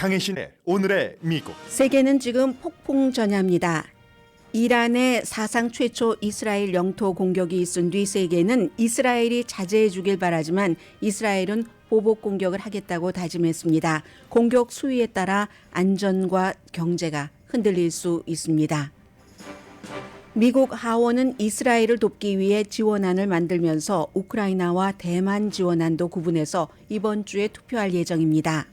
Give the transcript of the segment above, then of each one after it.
강혜신의 오늘의 미국. 세계는 지금 폭풍 전야입니다. 이란의 사상 최초 이스라엘 영토 공격이 있은 뒤 세계는 이스라엘이 자제해 주길 바라지만 이스라엘은 보복 공격을 하겠다고 다짐했습니다. 공격 수위에 따라 안전과 경제가 흔들릴 수 있습니다. 미국 하원은 이스라엘을 돕기 위해 지원안을 만들면서 우크라이나와 대만 지원안도 구분해서 이번 주에 투표할 예정입니다.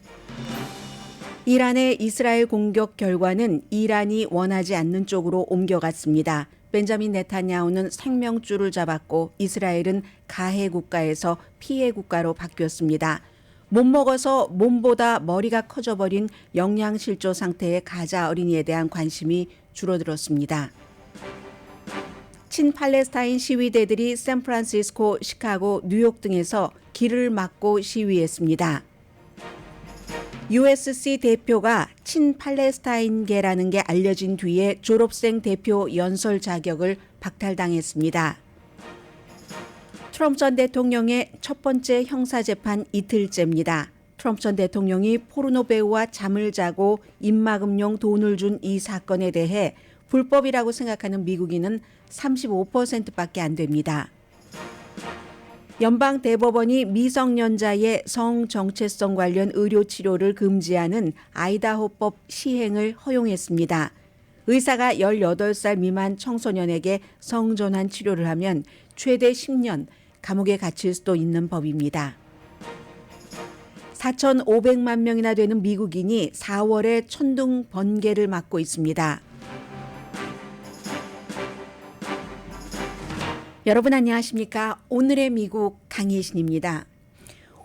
이란의 이스라엘 공격 결과는 이란이 원하지 않는 쪽으로 옮겨갔습니다. 벤자민 네타냐후는 생명줄을 잡았고 이스라엘은 가해 국가에서 피해 국가로 바뀌었습니다. 못 먹어서 몸보다 머리가 커져버린 영양실조 상태의 가자 어린이에 대한 관심이 줄어들었습니다. 친팔레스타인 시위대들이 샌프란시스코, 시카고, 뉴욕 등에서 길을 막고 시위했습니다. USC 대표가 친팔레스타인계라는 게 알려진 뒤에 졸업생 대표 연설 자격을 박탈당했습니다. 트럼프 전 대통령의 첫 번째 형사재판 이틀째입니다. 트럼프 전 대통령이 포르노 배우와 잠을 자고 입막음용 돈을 준 이 사건에 대해 불법이라고 생각하는 미국인은 35%밖에 안 됩니다. 연방 대법원이 미성년자의 성정체성 관련 의료 치료를 금지하는 아이다호법 시행을 허용했습니다. 의사가 18살 미만 청소년에게 성전환 치료를 하면 최대 10년 감옥에 갇힐 수도 있는 법입니다. 4,500만 명이나 되는 미국인이 4월에 천둥 번개를 맞고 있습니다. 여러분 안녕하십니까? 오늘의 미국 강혜신입니다.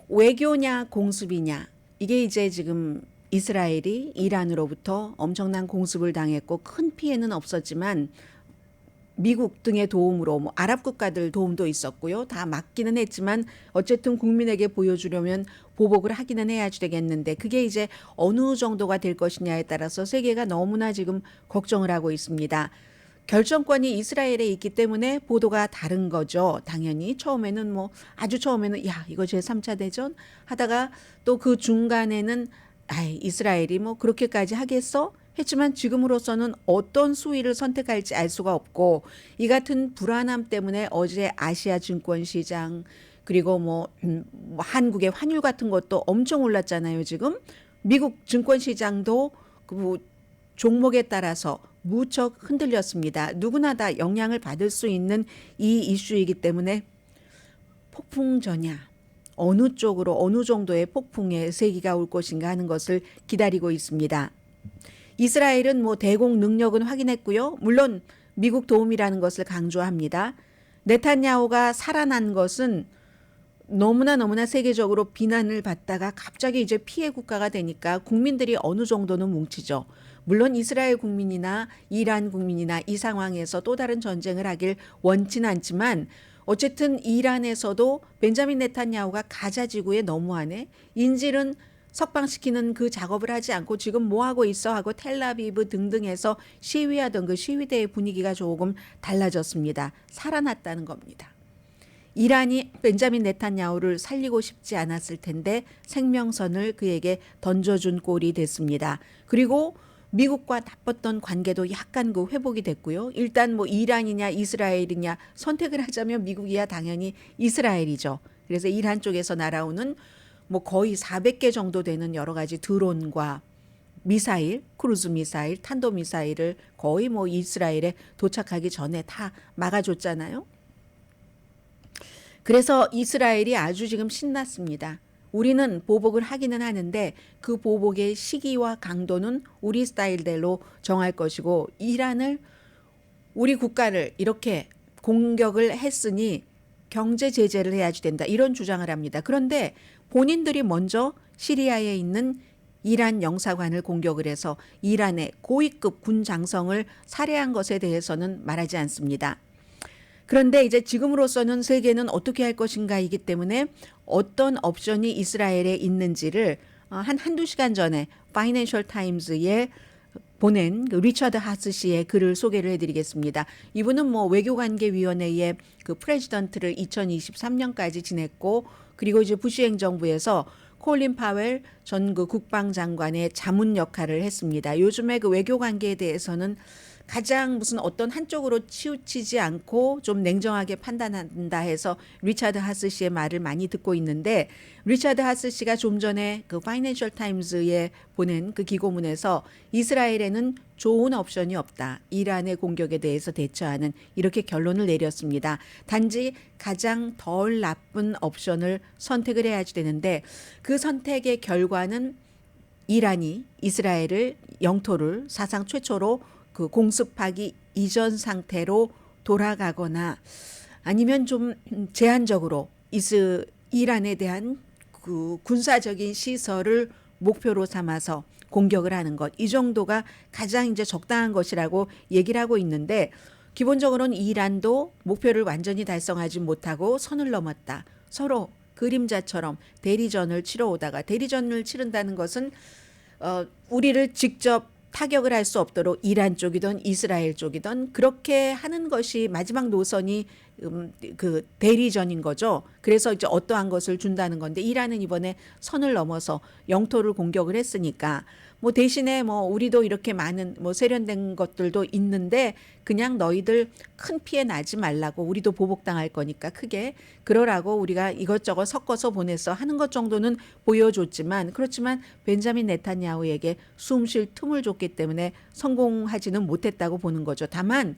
외교냐 공습이냐, 이게 이제 지금 이스라엘이 이란으로부터 엄청난 공습을 당했고 큰 피해는 없었지만 미국 등의 도움으로 아랍 국가들 도움도 있었고요. 다 막기는 했지만 어쨌든 국민에게 보여주려면 보복을 하기는 해야 되겠는데 그게 이제 어느 정도가 될 것이냐에 따라서 세계가 너무나 지금 걱정을 하고 있습니다. 결정권이 이스라엘에 있기 때문에 보도가 다른 거죠. 당연히 처음에는 아주 처음에는 야 이거 제3차 대전 하다가 또 그 중간에는 이스라엘이 그렇게까지 하겠어? 했지만 지금으로서는 어떤 수위를 선택할지 알 수가 없고 이 같은 불안함 때문에 어제 아시아 증권 시장 그리고 한국의 환율 같은 것도 엄청 올랐잖아요. 지금 미국 증권 시장도 그 종목에 따라서 무척 흔들렸습니다. 누구나 다 영향을 받을 수 있는 이 이슈이기 때문에 폭풍 전야, 어느 쪽으로 어느 정도의 폭풍의 세기가 올 것인가 하는 것을 기다리고 있습니다. 이스라엘은 대공 능력은 확인했고요. 물론 미국 도움이라는 것을 강조합니다. 네타냐후가 살아난 것은 너무나 세계적으로 비난을 받다가 갑자기 이제 피해 국가가 되니까 국민들이 어느 정도는 뭉치죠. 물론 이스라엘 국민이나 이란 국민이나 이 상황에서 또 다른 전쟁을 하길 원치는 않지만 어쨌든 이란에서도 벤자민 네타냐후가 가자 지구에 너무하네. 인질은 석방시키는 그 작업을 하지 않고 지금 뭐 하고 있어 하고 텔라비브 등등에서 시위하던 그 시위대의 분위기가 조금 달라졌습니다. 살아났다는 겁니다. 이란이 벤자민 네타냐후를 살리고 싶지 않았을 텐데 생명선을 그에게 던져준 꼴이 됐습니다. 그리고 미국과 나빴던 관계도 약간 회복이 됐고요. 일단 이란이냐 이스라엘이냐 선택을 하자면 미국이야 당연히 이스라엘이죠. 그래서 이란 쪽에서 날아오는 거의 400개 정도 되는 여러 가지 드론과 미사일, 크루즈 미사일, 탄도 미사일을 거의 이스라엘에 도착하기 전에 다 막아줬잖아요. 그래서 이스라엘이 아주 지금 신났습니다. 우리는 보복을 하기는 하는데 그 보복의 시기와 강도는 우리 스타일대로 정할 것이고 이란을 우리 국가를 이렇게 공격을 했으니 경제 제재를 해야지 된다. 이런 주장을 합니다. 그런데 본인들이 먼저 시리아에 있는 이란 영사관을 공격을 해서 이란의 고위급 군 장성을 살해한 것에 대해서는 말하지 않습니다. 그런데 이제 지금으로서는 세계는 어떻게 할 것인가이기 때문에 어떤 옵션이 이스라엘에 있는지를 한두 시간 전에 파이낸셜 타임즈에 보낸 리처드 하스 씨의 글을 소개를 해드리겠습니다. 이분은 외교관계위원회의 그 프레지던트를 2023년까지 지냈고 그리고 이제 부시 행정부에서 콜린 파웰 전 그 국방장관의 자문 역할을 했습니다. 요즘에 그 외교 관계에 대해서는 가장 무슨 어떤 한쪽으로 치우치지 않고 좀 냉정하게 판단한다 해서 리차드 하스 씨의 말을 많이 듣고 있는데, 리차드 하스 씨가 좀 전에 그 파이낸셜 타임즈에 보낸 그 기고문에서 이스라엘에는 좋은 옵션이 없다, 이란의 공격에 대해서 대처하는, 이렇게 결론을 내렸습니다. 단지 가장 덜 나쁜 옵션을 선택을 해야지 되는데, 그 선택의 결과는 이란이 이스라엘을 영토를 사상 최초로 그 공습하기 이전 상태로 돌아가거나, 아니면 좀 제한적으로 이란에 대한 그 군사적인 시설을 목표로 삼아서 공격을 하는 것, 이 정도가 가장 이제 적당한 것이라고 얘기를 하고 있는데, 기본적으로는 이란도 목표를 완전히 달성하지 못하고 선을 넘었다. 서로 그림자처럼 대리전을 치러오다가, 대리전을 치른다는 것은 우리를 직접 타격을 할 수 없도록 이란 쪽이든 이스라엘 쪽이든 그렇게 하는 것이 마지막 노선이 그 대리전인 거죠. 그래서 이제 어떠한 것을 준다는 건데, 이란은 이번에 선을 넘어서 영토를 공격을 했으니까 뭐 대신에 뭐 우리도 이렇게 많은 뭐 세련된 것들도 있는데 그냥 너희들 큰 피해 나지 말라고, 우리도 보복당할 거니까 크게 그러라고 우리가 이것저것 섞어서 보냈어 하는 것 정도는 보여줬지만, 그렇지만 벤자민 네타냐후에게 숨 쉴 틈을 줬기 때문에 성공하지는 못했다고 보는 거죠. 다만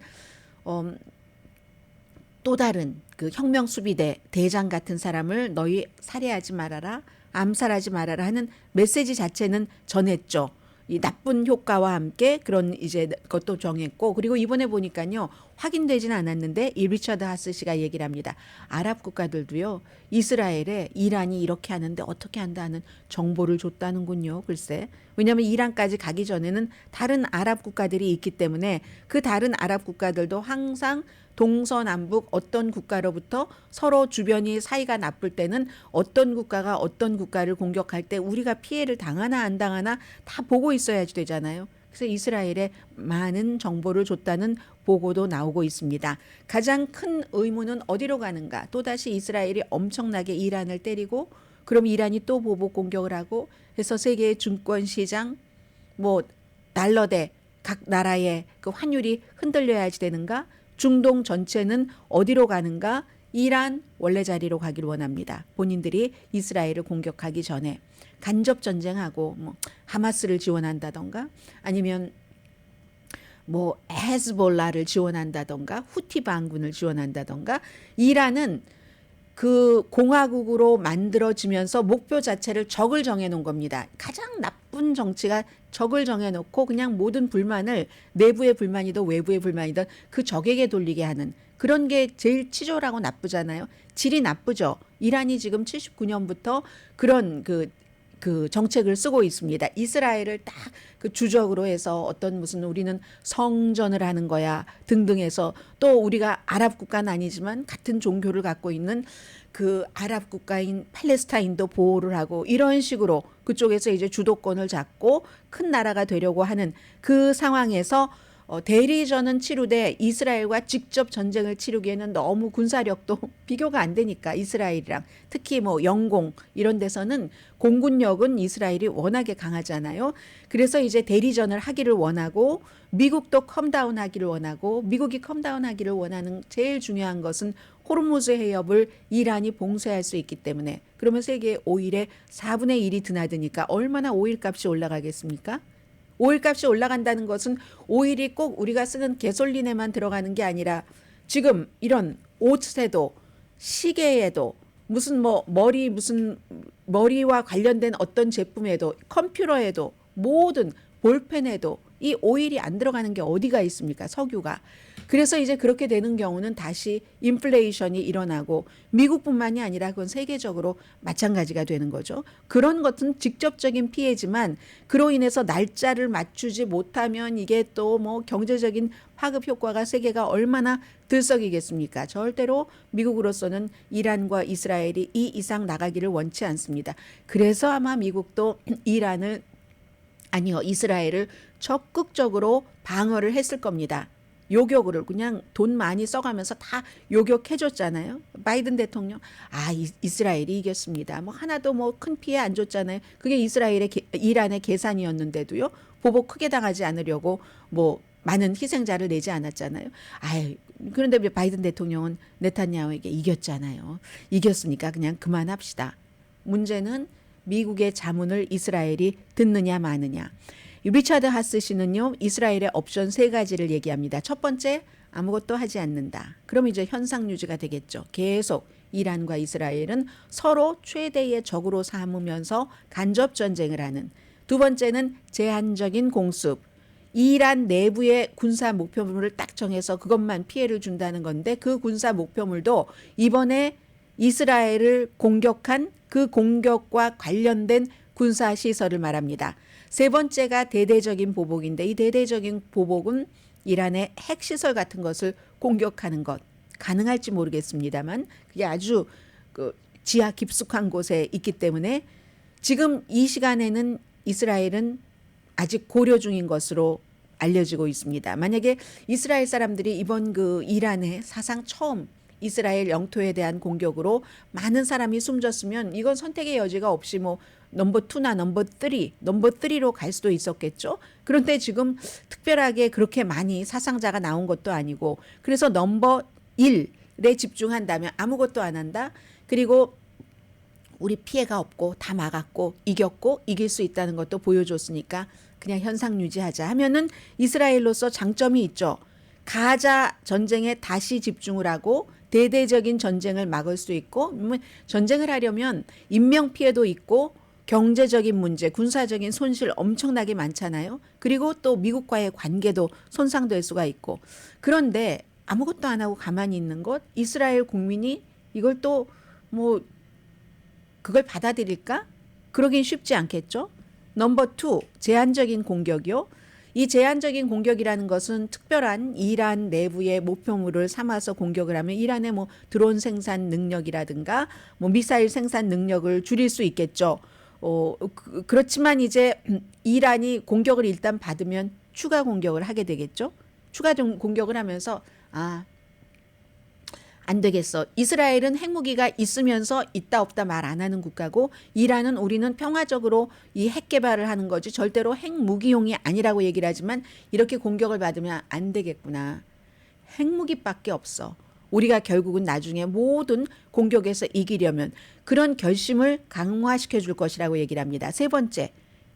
또 다른 그 혁명 수비대 대장 같은 사람을 너희 살해하지 말아라, 암살하지 말아라 하는 메시지 자체는 전했죠. 이 나쁜 효과와 함께 그런 이제 것도 정했고, 그리고 이번에 보니까요, 확인되지는 않았는데 이 리처드 하스 씨가 얘기를 합니다. 아랍 국가들도요, 이스라엘에 이란이 이렇게 하는데 어떻게 한다 하는 정보를 줬다는군요. 글쎄. 왜냐하면 이란까지 가기 전에는 다른 아랍 국가들이 있기 때문에 그 다른 아랍 국가들도 항상 동서남북 어떤 국가로부터 서로 주변이 사이가 나쁠 때는 어떤 국가가 어떤 국가를 공격할 때 우리가 피해를 당하나 안 당하나 다 보고 있어야지 되잖아요. 그래서 이스라엘에 많은 정보를 줬다는 보고도 나오고 있습니다. 가장 큰 의문은 어디로 가는가? 또다시 이스라엘이 엄청나게 이란을 때리고, 그럼 이란이 또 보복 공격을 하고 해서 세계의 증권 시장, 뭐 달러 대 각 나라의 그 환율이 흔들려야지 되는가? 중동 전체는 어디로 가는가? 이란 원래 자리로 가길 원합니다. 본인들이 이스라엘을 공격하기 전에 간접 전쟁하고 뭐 하마스를 지원한다던가, 아니면 뭐 헤즈볼라를 지원한다던가, 후티 반군을 지원한다던가, 이란은 그 공화국으로 만들어지면서 목표 자체를 적을 정해놓은 겁니다. 가장 나쁜 정치가 적을 정해놓고 그냥 모든 불만을, 내부의 불만이든 외부의 불만이든 그 적에게 돌리게 하는 그런 게 제일 치졸하고 나쁘잖아요. 질이 나쁘죠. 이란이 지금 79년부터 그런 그 정책을 쓰고 있습니다. 이스라엘을 딱 그 주적으로 해서 어떤 무슨 우리는 성전을 하는 거야 등등 해서, 또 우리가 아랍 국가는 아니지만 같은 종교를 갖고 있는 그 아랍 국가인 팔레스타인도 보호를 하고, 이런 식으로 그쪽에서 이제 주도권을 잡고 큰 나라가 되려고 하는 그 상황에서 대리전은 치루되 이스라엘과 직접 전쟁을 치르기에는 너무 군사력도 비교가 안 되니까, 이스라엘이랑 특히 뭐 영공 이런 데서는 공군력은 이스라엘이 워낙에 강하잖아요. 그래서 이제 대리전을 하기를 원하고, 미국도 컴다운 하기를 원하고, 미국이 컴다운 하기를 원하는 제일 중요한 것은 호르무즈 해협을 이란이 봉쇄할 수 있기 때문에, 그러면 세계 오일의 4분의 1이 드나드니까 얼마나 오일 값이 올라가겠습니까? 오일 값이 올라간다는 것은 오일이 꼭 우리가 쓰는 개솔린에만 들어가는 게 아니라 지금 이런 옷에도 시계에도 무슨 뭐 머리와 관련된 어떤 제품에도 컴퓨터에도 모든 볼펜에도 이 오일이 안 들어가는 게 어디가 있습니까? 석유가. 그래서 이제 그렇게 되는 경우는 다시 인플레이션이 일어나고, 미국뿐만이 아니라 그건 세계적으로 마찬가지가 되는 거죠. 그런 것은 직접적인 피해지만, 그로 인해서 날짜를 맞추지 못하면 이게 또 뭐 경제적인 파급 효과가 세계가 얼마나 들썩이겠습니까? 절대로 미국으로서는 이란과 이스라엘이 이 이상 나가기를 원치 않습니다. 그래서 아마 미국도 이스라엘을 적극적으로 방어를 했을 겁니다. 요격을 그냥 돈 많이 써가면서 다 요격해줬잖아요. 바이든 대통령 이스라엘이 이겼습니다. 뭐 하나도 뭐 큰 피해 안 줬잖아요. 그게 이란의 계산이었는데도요. 보복 크게 당하지 않으려고 뭐 많은 희생자를 내지 않았잖아요. 그런데 바이든 대통령은 네타냐후에게 이겼잖아요. 이겼으니까 그냥 그만합시다. 문제는 미국의 자문을 이스라엘이 듣느냐 마느냐. 리처드 하스 씨는요, 이스라엘의 옵션 3가지를 얘기합니다. 첫 번째, 아무것도 하지 않는다. 그럼 이제 현상 유지가 되겠죠. 계속 이란과 이스라엘은 서로 최대의 적으로 삼으면서 간접 전쟁을 하는. 두 번째는 제한적인 공습. 이란 내부의 군사 목표물을 딱 정해서 그것만 피해를 준다는 건데 그 군사 목표물도 이번에 이스라엘을 공격한 그 공격과 관련된 군사 시설을 말합니다. 세 번째가 대대적인 보복인데 이 대대적인 보복은 이란의 핵시설 같은 것을 공격하는 것. 가능할지 모르겠습니다만 그게 아주 지하 깊숙한 곳에 있기 때문에 지금 이 시간에는 이스라엘은 아직 고려 중인 것으로 알려지고 있습니다. 만약에 이스라엘 사람들이 이번 이란의 사상 처음 이스라엘 영토에 대한 공격으로 많은 사람이 숨졌으면 이건 선택의 여지가 없이 뭐 넘버 2나 넘버 3로 갈 수도 있었겠죠. 그런데 지금 특별하게 그렇게 많이 사상자가 나온 것도 아니고 그래서 넘버 1에 집중한다면 아무것도 안 한다. 그리고 우리 피해가 없고 다 막았고 이겼고 이길 수 있다는 것도 보여줬으니까 그냥 현상 유지하자 하면은 이스라엘로서 장점이 있죠. 가자 전쟁에 다시 집중을 하고 대대적인 전쟁을 막을 수 있고 전쟁을 하려면 인명 피해도 있고 경제적인 문제, 군사적인 손실 엄청나게 많잖아요. 그리고 또 미국과의 관계도 손상될 수가 있고. 그런데 아무것도 안 하고 가만히 있는 것, 이스라엘 국민이 이걸 또 뭐 그걸 받아들일까? 그러긴 쉽지 않겠죠. 넘버 2, 제한적인 공격이요. 이 제한적인 공격이라는 것은 특별한 이란 내부의 목표물을 삼아서 공격을 하면 이란의 뭐 드론 생산 능력이라든가 뭐 미사일 생산 능력을 줄일 수 있겠죠. 그렇지만 이제 이란이 공격을 일단 받으면 추가 공격을 하게 되겠죠. 추가 공격을 하면서 안 되겠어. 이스라엘은 핵무기가 있으면서 있다 없다 말 안 하는 국가고 이란은 우리는 평화적으로 이 핵 개발을 하는 거지 절대로 핵무기용이 아니라고 얘기를 하지만 이렇게 공격을 받으면 안 되겠구나. 핵무기밖에 없어. 우리가 결국은 나중에 모든 공격에서 이기려면 그런 결심을 강화시켜 줄 것이라고 얘기를 합니다. 세 번째,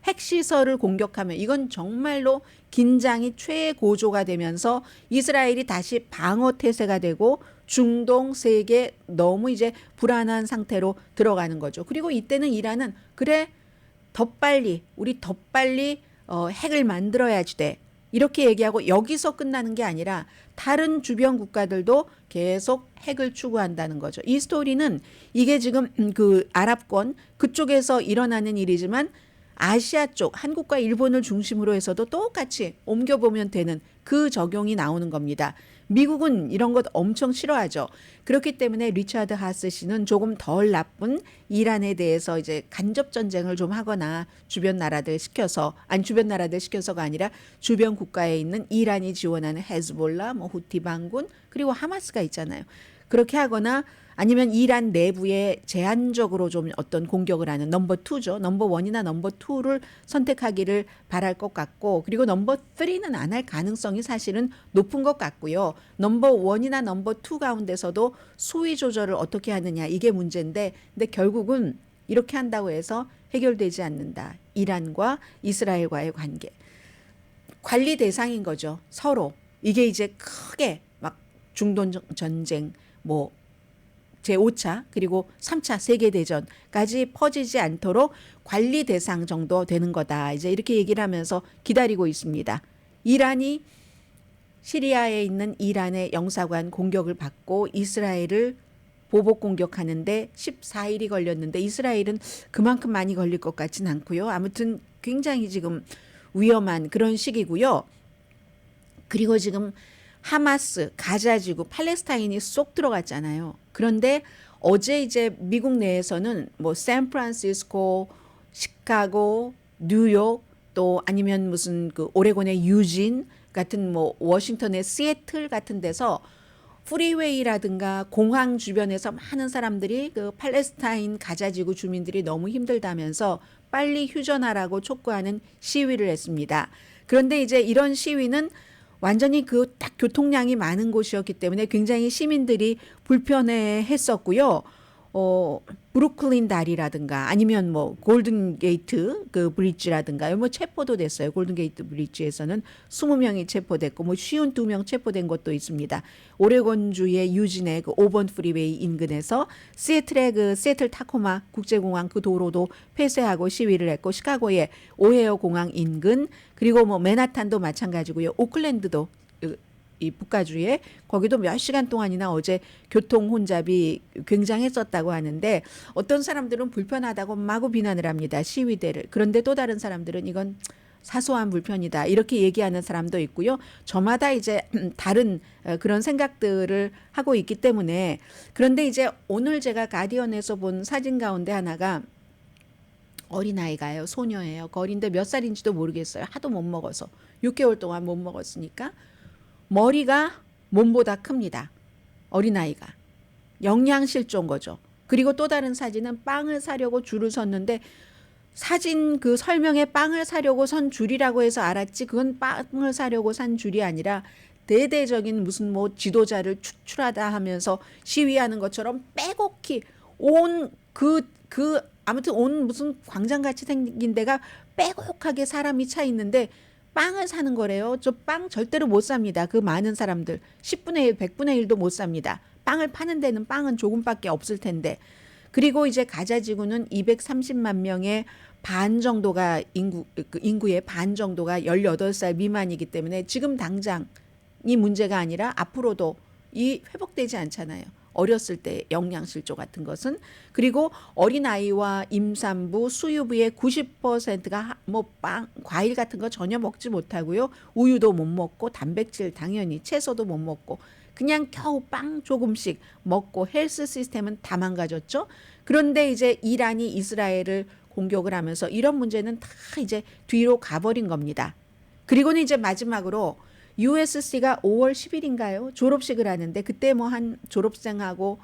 핵시설을 공격하면 이건 정말로 긴장이 최고조가 되면서 이스라엘이 다시 방어 태세가 되고 중동 세계 너무 이제 불안한 상태로 들어가는 거죠. 그리고 이때는 이란은 그래 우리 더 빨리 핵을 만들어야지 돼. 이렇게 얘기하고 여기서 끝나는 게 아니라 다른 주변 국가들도 계속 핵을 추구한다는 거죠. 이 스토리는 이게 지금 아랍권 그쪽에서 일어나는 일이지만 아시아 쪽 한국과 일본을 중심으로 해서도 똑같이 옮겨보면 되는 그 적용이 나오는 겁니다. 미국은 이런 것 엄청 싫어하죠. 그렇기 때문에 리처드 하스 씨는 조금 덜 나쁜 이란에 대해서 이제 간접 전쟁을 좀 하거나 주변 나라들 시켜서가 아니라 주변 국가에 있는 이란이 지원하는 헤즈볼라, 뭐 후티 반군 그리고 하마스가 있잖아요. 그렇게 하거나 아니면 이란 내부에 제한적으로 좀 어떤 공격을 하는 넘버 2죠. 넘버 1이나 넘버 2를 선택하기를 바랄 것 같고 그리고 넘버 3는 안 할 가능성이 사실은 높은 것 같고요. 넘버 1이나 넘버 2 가운데서도 수위 조절을 어떻게 하느냐 이게 문제인데 근데 결국은 이렇게 한다고 해서 해결되지 않는다. 이란과 이스라엘과의 관계. 관리 대상인 거죠. 서로. 이게 이제 크게 막 중동 전쟁 뭐 제5차 그리고 3차 세계대전까지 퍼지지 않도록 관리 대상 정도 되는 거다. 이제 이렇게 얘기를 하면서 기다리고 있습니다. 이란이 시리아에 있는 이란의 영사관 공격을 받고 이스라엘을 보복 공격하는데 14일이 걸렸는데 이스라엘은 그만큼 많이 걸릴 것 같지는 않고요. 아무튼 굉장히 지금 위험한 그런 시기고요. 그리고 지금 하마스, 가자지구, 팔레스타인이 쏙 들어갔잖아요. 그런데 어제 이제 미국 내에서는 뭐 샌프란시스코, 시카고, 뉴욕, 또 아니면 무슨 그 오레곤의 유진 같은 뭐 워싱턴의 시애틀 같은 데서 프리웨이라든가 공항 주변에서 많은 사람들이 그 팔레스타인 가자지구 주민들이 너무 힘들다면서 빨리 휴전하라고 촉구하는 시위를 했습니다. 그런데 이제 이런 시위는 완전히 그 딱 교통량이 많은 곳이었기 때문에 굉장히 시민들이 불편해 했었고요. 브루클린 다리라든가 아니면 뭐 골든 게이트 그 브릿지라든가 뭐 체포도 됐어요. 골든 게이트 브릿지에서는 20명이 체포됐고 뭐 52명 체포된 것도 있습니다. 오레곤주의 유진의 그 5번 프리웨이 인근에서 시애틀의 그 시애틀 타코마 국제공항 그 도로도 폐쇄하고 시위를 했고 시카고의 오헤어 공항 인근 그리고 뭐 맨하탄도 마찬가지고요. 오클랜드도 이 북가주에 거기도 몇 시간 동안이나 어제 교통 혼잡이 굉장했었다고 하는데 어떤 사람들은 불편하다고 마구 비난을 합니다. 시위대를. 그런데 또 다른 사람들은 이건 사소한 불편이다. 이렇게 얘기하는 사람도 있고요. 저마다 이제 다른 그런 생각들을 하고 있기 때문에 그런데 이제 오늘 제가 가디언에서 본 사진 가운데 하나가 어린아이가요. 소녀예요. 어린데 몇 살인지도 모르겠어요. 하도 못 먹어서. 6개월 동안 못 먹었으니까. 머리가 몸보다 큽니다. 어린아이가. 영양실조인 거죠. 그리고 또 다른 사진은 빵을 사려고 줄을 섰는데 사진 그 설명에 빵을 사려고 선 줄이라고 해서 알았지 그건 빵을 사려고 산 줄이 아니라 대대적인 무슨 뭐 지도자를 추출하다 하면서 시위하는 것처럼 빼곡히 아무튼 온 무슨 광장같이 생긴 데가 빼곡하게 사람이 차 있는데 빵을 사는 거래요. 저 빵 절대로 못 삽니다. 그 많은 사람들 10분의 1, 100분의 1도 못 삽니다. 빵을 파는 데는 빵은 조금밖에 없을 텐데. 그리고 이제 가자 지구는 230만 명의 반 정도가 인구의 반 정도가 18살 미만이기 때문에 지금 당장이 문제가 아니라 앞으로도 이 회복되지 않잖아요. 어렸을 때 영양실조 같은 것은. 그리고 어린아이와 임산부, 수유부의 90%가 뭐 빵, 과일 같은 거 전혀 먹지 못하고요. 우유도 못 먹고 단백질 당연히 채소도 못 먹고 그냥 겨우 빵 조금씩 먹고 헬스 시스템은 다 망가졌죠. 그런데 이제 이란이 이스라엘을 공격을 하면서 이런 문제는 다 이제 뒤로 가버린 겁니다. 그리고는 이제 마지막으로 USC가 5월 10일인가요? 졸업식을 하는데 그때 뭐 한 졸업생하고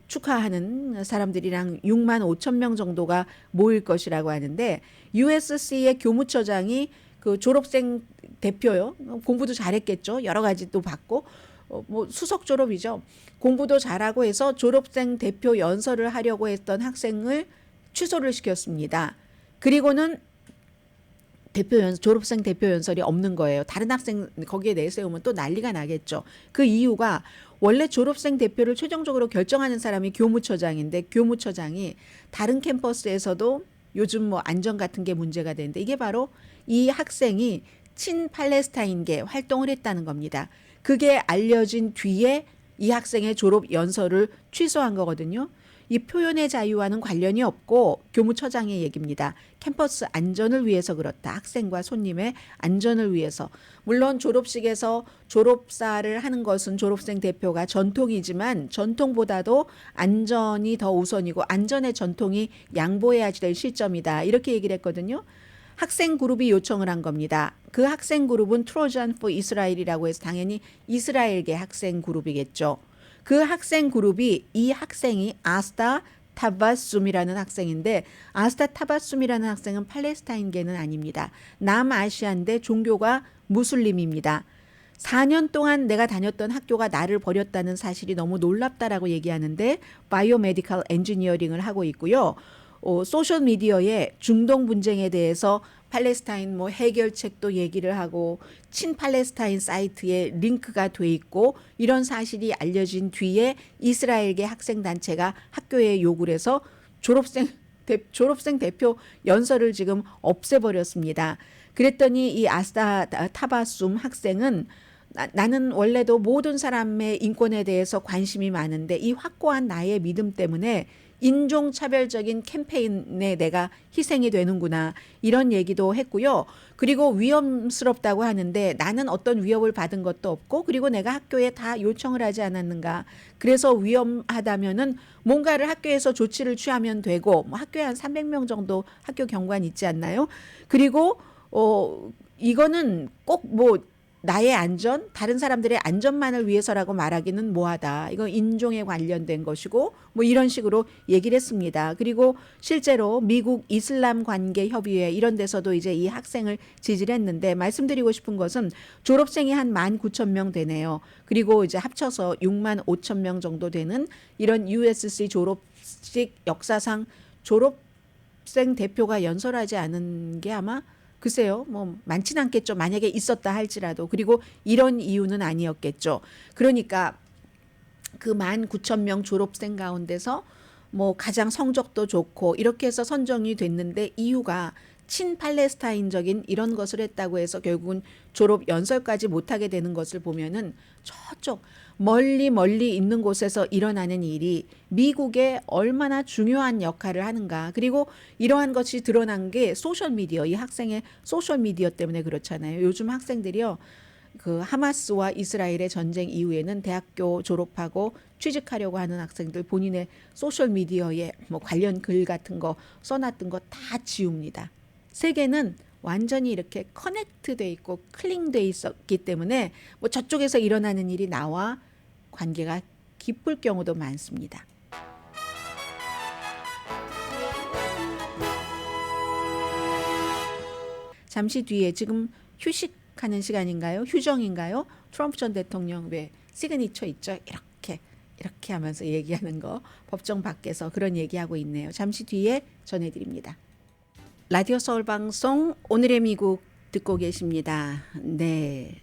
축하하는 사람들이랑 6만 5천 명 정도가 모일 것이라고 하는데 USC의 교무처장이 그 졸업생 대표요. 공부도 잘했겠죠. 여러 가지 또 받고 뭐 수석 졸업이죠. 공부도 잘하고 해서 졸업생 대표 연설을 하려고 했던 학생을 취소를 시켰습니다. 그리고는 졸업생 대표 연설이 없는 거예요. 다른 학생 거기에 내세우면 또 난리가 나겠죠. 그 이유가 원래 졸업생 대표를 최종적으로 결정하는 사람이 교무처장인데 교무처장이 다른 캠퍼스에서도 요즘 뭐 안전 같은 게 문제가 되는데 이게 바로 이 학생이 친팔레스타인계 활동을 했다는 겁니다. 그게 알려진 뒤에 이 학생의 졸업 연설을 취소한 거거든요. 이 표현의 자유와는 관련이 없고 교무처장의 얘기입니다. 캠퍼스 안전을 위해서 그렇다. 학생과 손님의 안전을 위해서. 물론 졸업식에서 졸업사를 하는 것은 졸업생 대표가 전통이지만 전통보다도 안전이 더 우선이고 안전의 전통이 양보해야 될 시점이다. 이렇게 얘기를 했거든요. 학생 그룹이 요청을 한 겁니다. 그 학생 그룹은 트로잔 포 이스라엘이라고 해서 당연히 이스라엘계 학생 그룹이겠죠. 그 학생 그룹이 이 학생이 아스타 타바숨이라는 학생인데 아스타 타바숨이라는 학생은 팔레스타인계는 아닙니다. 남아시아인데 종교가 무슬림입니다. 4년 동안 내가 다녔던 학교가 나를 버렸다는 사실이 너무 놀랍다라고 얘기하는데 바이오메디컬 엔지니어링을 하고 있고요. 소셜 미디어에 중동 분쟁에 대해서 팔레스타인 뭐 해결책도 얘기를 하고 친팔레스타인 사이트에 링크가 돼 있고 이런 사실이 알려진 뒤에 이스라엘계 학생 단체가 학교에 요구를 해서 졸업생 대표 연설을 지금 없애버렸습니다. 그랬더니 이 아스타 타바숨 학생은 나는 원래도 모든 사람의 인권에 대해서 관심이 많은데 이 확고한 나의 믿음 때문에 인종차별적인 캠페인에 내가 희생이 되는구나 이런 얘기도 했고요. 그리고 위험스럽다고 하는데 나는 어떤 위협을 받은 것도 없고 그리고 내가 학교에 다 요청을 하지 않았는가. 그래서 위험하다면은 뭔가를 학교에서 조치를 취하면 되고 뭐 학교에 한 300명 정도 학교 경관 있지 않나요? 그리고 이거는 꼭 뭐 나의 안전, 다른 사람들의 안전만을 위해서라고 말하기는 뭐하다. 이거 인종에 관련된 것이고 뭐 이런 식으로 얘기를 했습니다. 그리고 실제로 미국 이슬람 관계 협의회 이런 데서도 이제 이 학생을 지지를 했는데 말씀드리고 싶은 것은 졸업생이 한 19,000명 되네요. 그리고 이제 합쳐서 65,000명 정도 되는 이런 USC 졸업식 역사상 졸업생 대표가 연설하지 않은 게 아마 글쎄요, 뭐 많지는 않겠죠. 만약에 있었다 할지라도. 그리고 이런 이유는 아니었겠죠. 그러니까 그 19,000명 졸업생 가운데서 뭐 가장 성적도 좋고 이렇게 해서 선정이 됐는데 이유가 친팔레스타인적인 이런 것을 했다고 해서 결국은 졸업 연설까지 못하게 되는 것을 보면은 저쪽 멀리 있는 곳에서 일어나는 일이 미국에 얼마나 중요한 역할을 하는가. 그리고 이러한 것이 드러난 게 소셜미디어, 이 학생의 소셜미디어 때문에 그렇잖아요. 요즘 학생들이요. 그 하마스와 이스라엘의 전쟁 이후에는 대학교 졸업하고 취직하려고 하는 학생들 본인의 소셜미디어에 뭐 관련 글 같은 거 써놨던 거 다 지웁니다. 세계는 완전히 이렇게 커넥트돼 있고 클링돼 있었기 때문에 뭐 저쪽에서 일어나는 일이 나와 관계가 깊을 경우도 많습니다. 잠시 뒤에 지금 휴식하는 시간인가요? 휴정인가요? 트럼프 전 대통령 왜 시그니처 있죠? 이렇게 하면서 얘기하는 거 법정 밖에서 그런 얘기하고 있네요. 잠시 뒤에 전해드립니다. 라디오 서울 방송 오늘의 미국 듣고 계십니다. 네,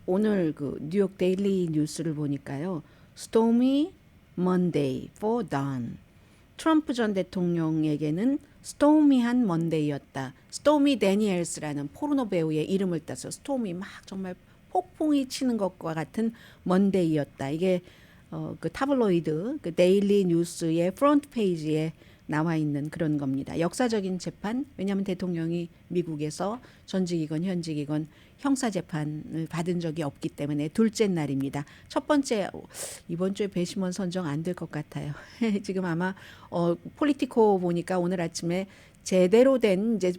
오늘 그 뉴욕 데일리 뉴스를 보니까요. Stormy Monday for Don. 트럼프 전 대통령에게는 스토미한 먼데이였다. 스토미 데니엘스라는 포르노 배우의 이름을 따서 스토미 막 정말 폭풍이 치는 것과 같은 먼데이였다. 이게 그 타블로이드 그 데일리 뉴스의 프론트 페이지에 나와 있는 그런 겁니다. 역사적인 재판, 왜냐하면 대통령이 미국에서 전직이건 현직이건 형사 재판을 받은 적이 없기 때문에 둘째 날입니다. 첫 번째 이번 주에 배심원 선정 안 될 것 같아요. 지금 아마 폴리티코 보니까 오늘 아침에 제대로 된 이제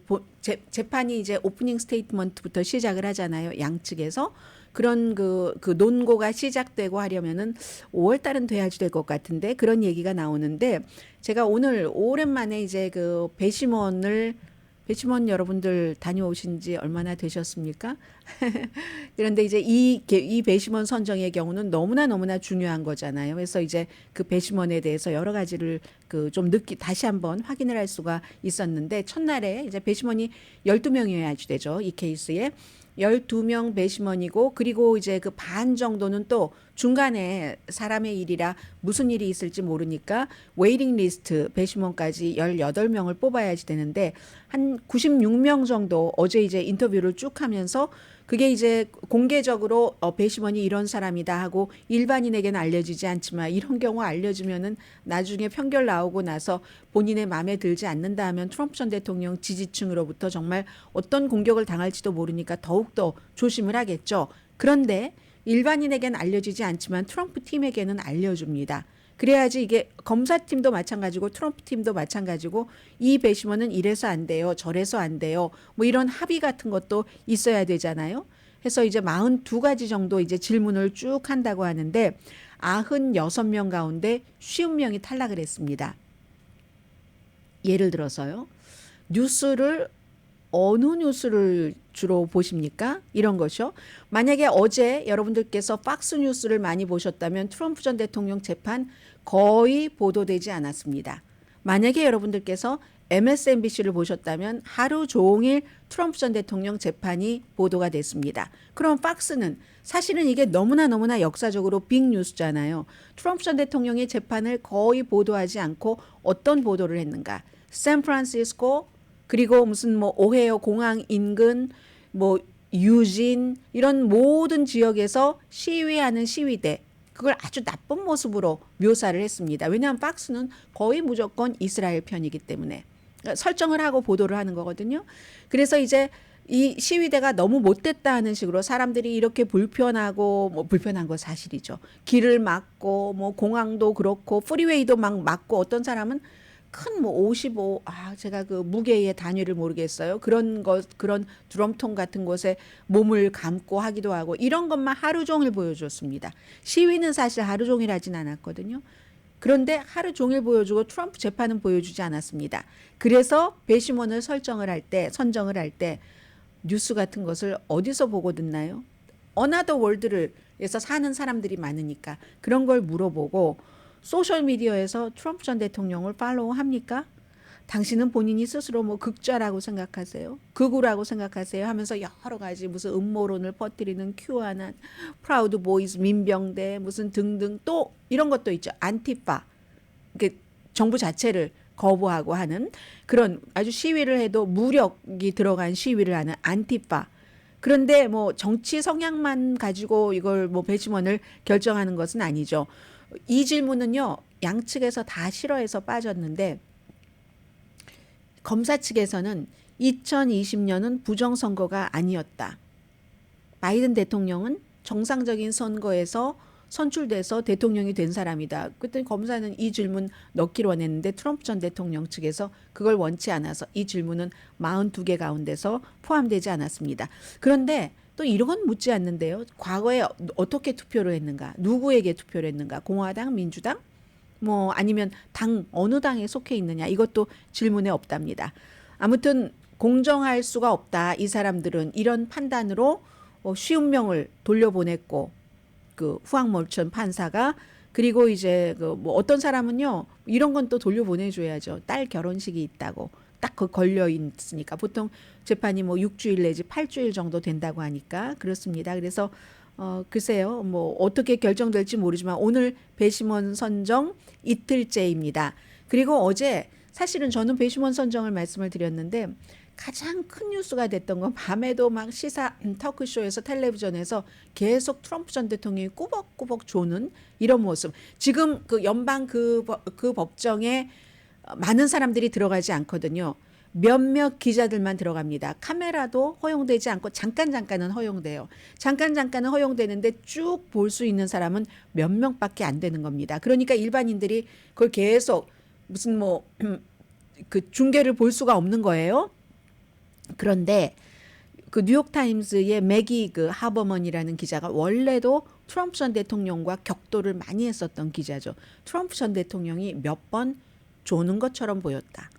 재판이 이제 오프닝 스테이트먼트부터 시작을 하잖아요. 양측에서. 그런 그 논고가 시작되고 하려면은 5월 달은 돼야지 될 것 같은데 그런 얘기가 나오는데 제가 오늘 오랜만에 이제 그 배심원 여러분들 다녀오신 지 얼마나 되셨습니까? 그런데 이제 이 배심원 선정의 경우는 너무나 중요한 거잖아요. 그래서 이제 그 배심원에 대해서 여러 가지를 그 좀 다시 한번 확인을 할 수가 있었는데 첫날에 이제 배심원이 12명이어야지 되죠. 이 케이스에. 12명 배심원이고 그리고 이제 그 반 정도는 또 중간에 사람의 일이라 무슨 일이 있을지 모르니까 웨이팅 리스트 배심원까지 18명을 뽑아야지 되는데 한 96명 정도 어제 이제 인터뷰를 쭉 하면서 그게 이제 공개적으로 배심원이 이런 사람이다 하고 일반인에게는 알려지지 않지만 이런 경우 알려지면은 나중에 판결 나오고 나서 본인의 마음에 들지 않는다 하면 트럼프 전 대통령 지지층으로부터 정말 어떤 공격을 당할지도 모르니까 더욱더 조심을 하겠죠. 그런데 일반인에게는 알려지지 않지만 트럼프 팀에게는 알려줍니다. 그래야지 이게 검사팀도 마찬가지고 트럼프 팀도 마찬가지고 이 배심원은 이래서 안 돼요. 저래서 안 돼요. 뭐 이런 합의 같은 것도 있어야 되잖아요. 해서 이제 42가지 정도 이제 질문을 쭉 한다고 하는데 96명 가운데 50명이 탈락을 했습니다. 예를 들어서요. 어느 뉴스를 주로 보십니까? 이런 것이요. 만약에 어제 여러분들께서 박스 뉴스를 많이 보셨다면 트럼프 전 대통령 재판 거의 보도되지 않았습니다. 만약에 여러분들께서 MSNBC를 보셨다면 하루 종일 트럼프 전 대통령 재판이 보도가 됐습니다. 그럼 박스는 사실은 이게 너무나 역사적으로 빅 뉴스잖아요. 트럼프 전 대통령의 재판을 거의 보도하지 않고 어떤 보도를 했는가? 샌프란시스코 그리고 무슨 뭐 오헤어 공항 인근 뭐 유진 이런 모든 지역에서 시위하는 시위대 그걸 아주 나쁜 모습으로 묘사를 했습니다. 왜냐하면 박스는 거의 무조건 이스라엘 편이기 때문에 설정을 하고 보도를 하는 거거든요. 그래서 이제 이 시위대가 너무 못됐다 하는 식으로 사람들이 이렇게 불편하고 뭐 불편한 거 사실이죠. 길을 막고 뭐 공항도 그렇고 프리웨이도 막 막고 어떤 사람은 큰 뭐 55, 제가 그 무게의 단위를 모르겠어요. 그런 드럼통 같은 곳에 몸을 감고 하기도 하고 이런 것만 하루 종일 보여줬습니다. 시위는 사실 하루 종일 하진 않았거든요. 그런데 하루 종일 보여주고 트럼프 재판은 보여주지 않았습니다. 그래서 배심원을 선정을 할 때 뉴스 같은 것을 어디서 보고 듣나요? 어나더 월드에서 사는 사람들이 많으니까 그런 걸 물어보고 소셜미디어에서 트럼프 전 대통령을 팔로우 합니까? 당신은 본인이 스스로 뭐 극좌라고 생각하세요? 극우라고 생각하세요? 하면서 여러 가지 무슨 음모론을 퍼뜨리는 큐아난, 프라우드 보이즈, 민병대 무슨 등등 또 이런 것도 있죠. 안티파. 정부 자체를 거부하고 하는 그런 아주 시위를 해도 무력이 들어간 시위를 하는 안티파. 그런데 뭐 정치 성향만 가지고 이걸 뭐 배심원을 결정하는 것은 아니죠. 이 질문은요, 양측에서 다 싫어해서 빠졌는데 검사 측에서는 2020년은 부정선거가 아니었다. 바이든 대통령은 정상적인 선거에서 선출돼서 대통령이 된 사람이다. 그랬더니 검사는 이 질문 넣기로 원했는데 트럼프 전 대통령 측에서 그걸 원치 않아서 이 질문은 42개 가운데서 포함되지 않았습니다. 그런데 또 이런 건 묻지 않는데요. 과거에 어떻게 투표를 했는가? 누구에게 투표를 했는가? 공화당, 민주당? 뭐 아니면 당 어느 당에 속해 있느냐? 이것도 질문에 없답니다. 아무튼 공정할 수가 없다. 이 사람들은 이런 판단으로 쉬운 명을 돌려보냈고 그 후앙몰천 판사가 그리고 이제 그 뭐 어떤 사람은요 이런 건 또 돌려보내줘야죠. 딸 결혼식이 있다고 딱 그 걸려 있으니까 보통 재판이 뭐 6주일 내지 8주일 정도 된다고 하니까 그렇습니다. 그래서 글쎄요 뭐 어떻게 결정될지 모르지만 오늘 배심원 선정 이틀째입니다. 그리고 어제 사실은 저는 배심원 선정을 말씀을 드렸는데 가장 큰 뉴스가 됐던 건 밤에도 막 시사 터크쇼에서 텔레비전에서 계속 트럼프 전 대통령이 꾸벅꾸벅 조는 이런 모습. 지금 그 연방 그 법정에 많은 사람들이 들어가지 않거든요. 몇몇 기자들만 들어갑니다. 카메라도 허용되지 않고 잠깐은 허용돼요. 잠깐은 허용되는데 쭉 볼 수 있는 사람은 몇 명밖에 안 되는 겁니다. 그러니까 일반인들이 그걸 계속 무슨 뭐 그 중계를 볼 수가 없는 거예요. 그런데 그 뉴욕타임스의 매기 그 하버먼이라는 기자가 원래도 트럼프 전 대통령과 격돌을 많이 했었던 기자죠. 트럼프 전 대통령이 몇 번 조는 것처럼 보였다.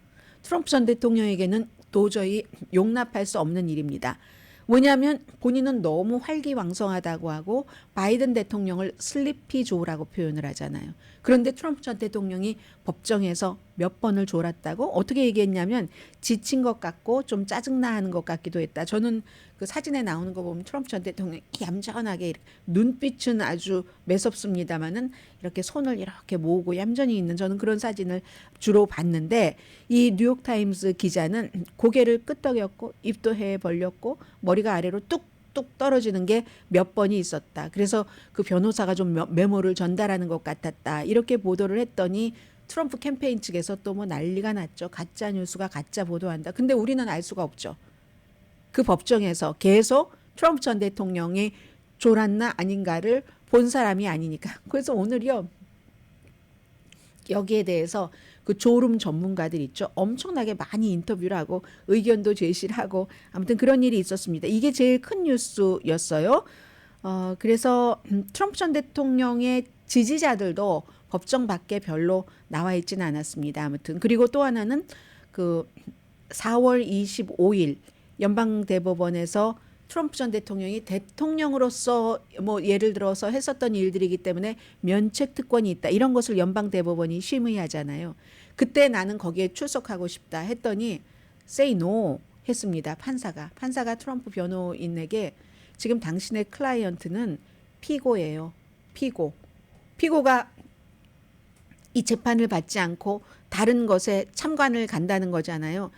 트럼프 전 대통령에게는 도저히 용납할 수 없는 일입니다. 뭐냐면 본인은 너무 활기왕성하다고 하고 바이든 대통령을 슬리피 조라고 표현을 하잖아요. 그런데 트럼프 전 대통령이 법정에서 몇 번을 졸았다고 어떻게 얘기했냐면 지친 것 같고 좀 짜증나 하는 것 같기도 했다. 저는 그 사진에 나오는 거 보면 트럼프 전 대통령이 얌전하게 눈빛은 아주 매섭습니다만은 이렇게 손을 이렇게 모으고 얌전히 있는 저는 그런 사진을 주로 봤는데 이 뉴욕타임스 기자는 고개를 끄덕였고 입도 해 벌렸고 머리가 아래로 뚝뚝 떨어지는 게 몇 번이 있었다. 그래서 그 변호사가 좀 메모를 전달하는 것 같았다. 이렇게 보도를 했더니 트럼프 캠페인 측에서 또 뭐 난리가 났죠. 가짜 뉴스가 가짜 보도한다. 근데 우리는 알 수가 없죠. 그 법정에서 계속 트럼프 전 대통령이 졸았나 아닌가를 본 사람이 아니니까. 그래서 오늘요. 여기에 대해서 그 졸음 전문가들 있죠. 엄청나게 많이 인터뷰를 하고 의견도 제시를 하고 아무튼 그런 일이 있었습니다. 이게 제일 큰 뉴스였어요. 그래서 트럼프 전 대통령의 지지자들도 법정 밖에 별로 나와 있지는 않았습니다. 아무튼 그리고 또 하나는 그 4월 25일 연방대법원에서 트럼프 전 대통령이 대통령으로서 뭐 예를 들어서 했었던 일들이기 때문에 면책 특권이 있다. 이런 것을 연방대법원이 심의하잖아요. 그때 나는 거기에 출석하고 싶다 했더니 say no 했습니다. 판사가 트럼프 변호인에게 지금 당신의 클라이언트는 피고예요. 피고가 이 재판을 받지 않고 다른 것에 참관을 간다는 거잖아요.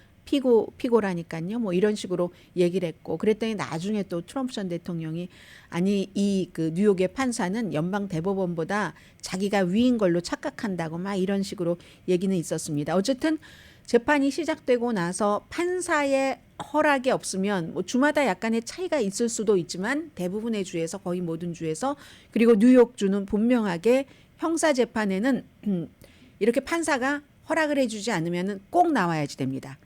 피고라니까요. 뭐 이런 식으로 얘기를 했고 그랬더니 나중에 또 트럼프 전 대통령이 아니 이 그 뉴욕의 판사는 연방 대법원보다 자기가 위인 걸로 착각한다고 막 이런 식으로 얘기는 있었습니다. 어쨌든 재판이 시작되고 나서 판사의 허락이 없으면 뭐 주마다 약간의 차이가 있을 수도 있지만 대부분의 주에서 거의 모든 주에서 그리고 뉴욕주는 분명하게 형사 재판에는 이렇게 판사가 허락을 해주지 않으면은 꼭 나와야지 됩니다.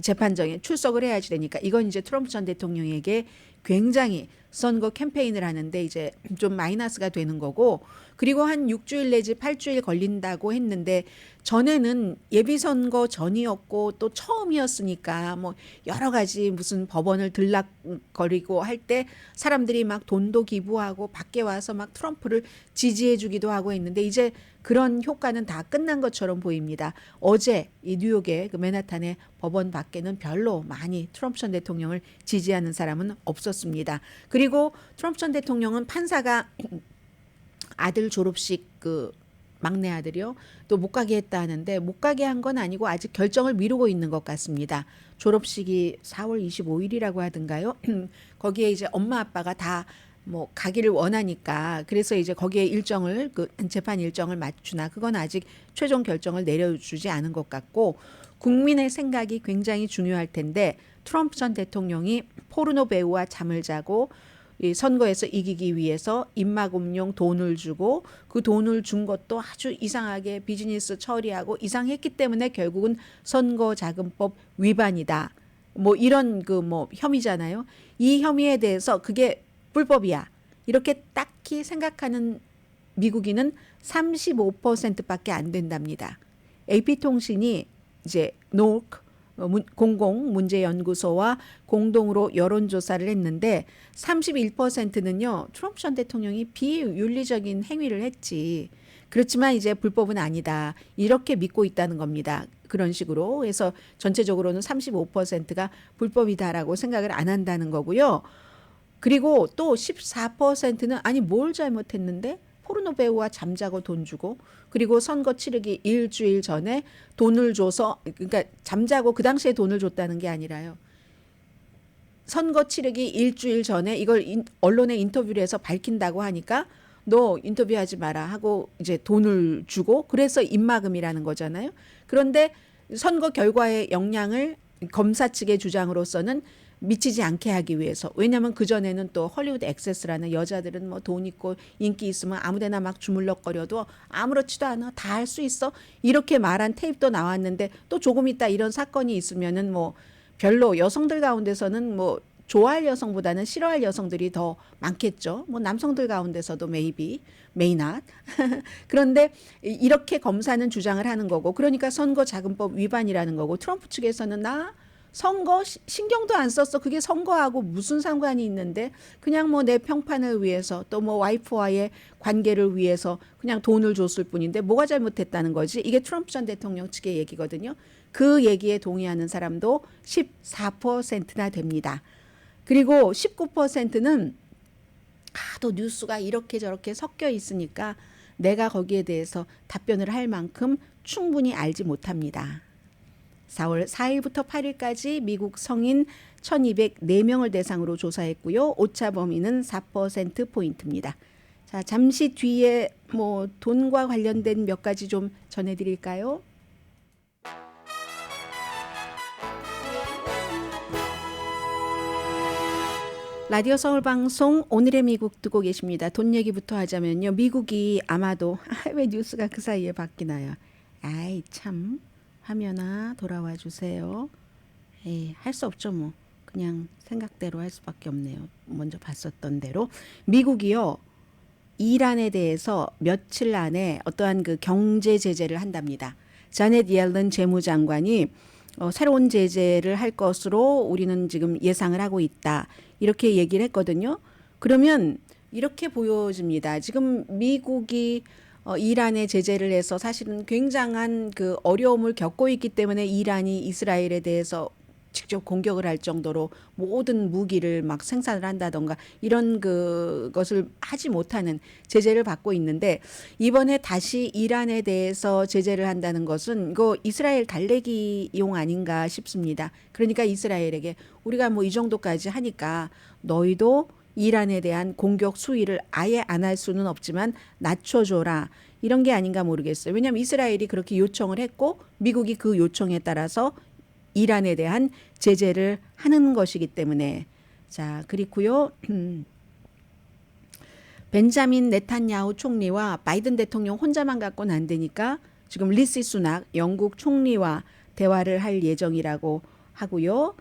재판정에 출석을 해야지 되니까 이건 이제 트럼프 전 대통령에게 굉장히 선거 캠페인을 하는데 이제 좀 마이너스가 되는 거고, 그리고 한 6주일 내지 8주일 걸린다고 했는데 전에는 예비선거 전이었고 또 처음이었으니까 뭐 여러 가지 무슨 법원을 들락거리고 할 때 사람들이 막 돈도 기부하고 밖에 와서 막 트럼프를 지지해 주기도 하고 했는데 이제 그런 효과는 다 끝난 것처럼 보입니다. 어제 이 뉴욕의 그 맨하탄의 법원 밖에는 별로 많이 트럼프 전 대통령을 지지하는 사람은 없었습니다. 그리고 트럼프 전 대통령은 판사가 아들 졸업식 그 막내 아들이요 또 못 가게 했다 하는데 못 가게 한 건 아니고 아직 결정을 미루고 있는 것 같습니다. 졸업식이 4월 25일이라고 하던가요? 거기에 이제 엄마 아빠가 다 뭐 가기를 원하니까 그래서 이제 거기에 일정을 그 재판 일정을 맞추나 그건 아직 최종 결정을 내려주지 않은 것 같고, 국민의 생각이 굉장히 중요할 텐데 트럼프 전 대통령이 포르노 배우와 잠을 자고 이 선거에서 이기기 위해서 입막음용 돈을 주고 그 돈을 준 것도 아주 이상하게 비즈니스 처리하고 이상했기 때문에 결국은 선거자금법 위반이다. 뭐 이런 그 뭐 혐의잖아요. 이 혐의에 대해서 그게 불법이야. 이렇게 딱히 생각하는 미국인은 35%밖에 안 된답니다. AP통신이 이제 노크 공공문제연구소와 공동으로 여론조사를 했는데 31%는요 트럼프 전 대통령이 비윤리적인 행위를 했지, 그렇지만 이제 불법은 아니다 이렇게 믿고 있다는 겁니다. 그런 식으로 해서 전체적으로는 35%가 불법이다라고 생각을 안 한다는 거고요. 그리고 또 14%는 아니 뭘 잘못했는데 포르노 배우와 잠자고 돈 주고 그리고 선거 치르기 일주일 전에 돈을 줘서, 그러니까 잠자고 그 당시에 돈을 줬다는 게 아니라요. 선거 치르기 일주일 전에 이걸 언론에 인터뷰를 해서 밝힌다고 하니까 너 인터뷰하지 마라 하고 이제 돈을 주고 그래서 입막음이라는 거잖아요. 그런데 선거 결과의 영향을 검사 측의 주장으로서는 미치지 않게 하기 위해서, 왜냐하면 그전에는 또 헐리우드 액세스라는 여자들은 뭐 돈 있고 인기 있으면 아무데나 막 주물럭거려도 아무렇지도 않아 다 할 수 있어 이렇게 말한 테이프도 나왔는데 또 조금 있다 이런 사건이 있으면은 뭐 별로 여성들 가운데서는 뭐 좋아할 여성보다는 싫어할 여성들이 더 많겠죠. 뭐 남성들 가운데서도 maybe, may not. 그런데 이렇게 검사는 주장을 하는 거고, 그러니까 선거자금법 위반이라는 거고, 트럼프 측에서는 나 선거 신경도 안 썼어. 그게 선거하고 무슨 상관이 있는데 그냥 뭐 내 평판을 위해서 또 뭐 와이프와의 관계를 위해서 그냥 돈을 줬을 뿐인데 뭐가 잘못했다는 거지. 이게 트럼프 전 대통령 측의 얘기거든요. 그 얘기에 동의하는 사람도 14%나 됩니다. 그리고 19%는 또 뉴스가 이렇게 저렇게 섞여 있으니까 내가 거기에 대해서 답변을 할 만큼 충분히 알지 못합니다. 4월 4일부터 8일까지 미국 성인 1204명을 대상으로 조사했고요. 오차 범위는 4%포인트입니다. 자, 잠시 뒤에 뭐 돈과 관련된 몇 가지 좀 전해드릴까요? 라디오 서울 방송 오늘의 미국 듣고 계십니다. 돈 얘기부터 하자면요. 미국이 아마도 왜 뉴스가 그 사이에 바뀌나요? 아이 참, 화면아 돌아와 주세요. 할 수 없죠 뭐. 그냥 생각대로 할 수밖에 없네요. 먼저 봤었던 대로 미국이요 이란에 대해서 며칠 안에 어떠한 그 경제 제재를 한답니다. 자넷 옐런 재무장관이 새로운 제재를 할 것으로 우리는 지금 예상을 하고 있다. 이렇게 얘기를 했거든요. 그러면 이렇게 보여집니다. 지금 미국이 이란에 제재를 해서 사실은 굉장한 그 어려움을 겪고 있기 때문에 이란이 이스라엘에 대해서 직접 공격을 할 정도로 모든 무기를 막 생산을 한다던가 이런 그것을 하지 못하는 제재를 받고 있는데, 이번에 다시 이란에 대해서 제재를 한다는 것은 이거 이스라엘 달래기용 아닌가 싶습니다. 그러니까 이스라엘에게 우리가 뭐 이 정도까지 하니까 너희도 이란에 대한 공격 수위를 아예 안 할 수는 없지만 낮춰줘라. 이런 게 아닌가 모르겠어요. 왜냐하면 이스라엘이 그렇게 요청을 했고 미국이 그 요청에 따라서 이란에 대한 제재를 하는 것이기 때문에. 자, 그리고요. 벤자민 네탄야후 총리와 바이든 대통령 혼자만 갖고는 안 되니까 지금 리시 수낙 영국 총리와 대화를 할 예정이라고 하고요.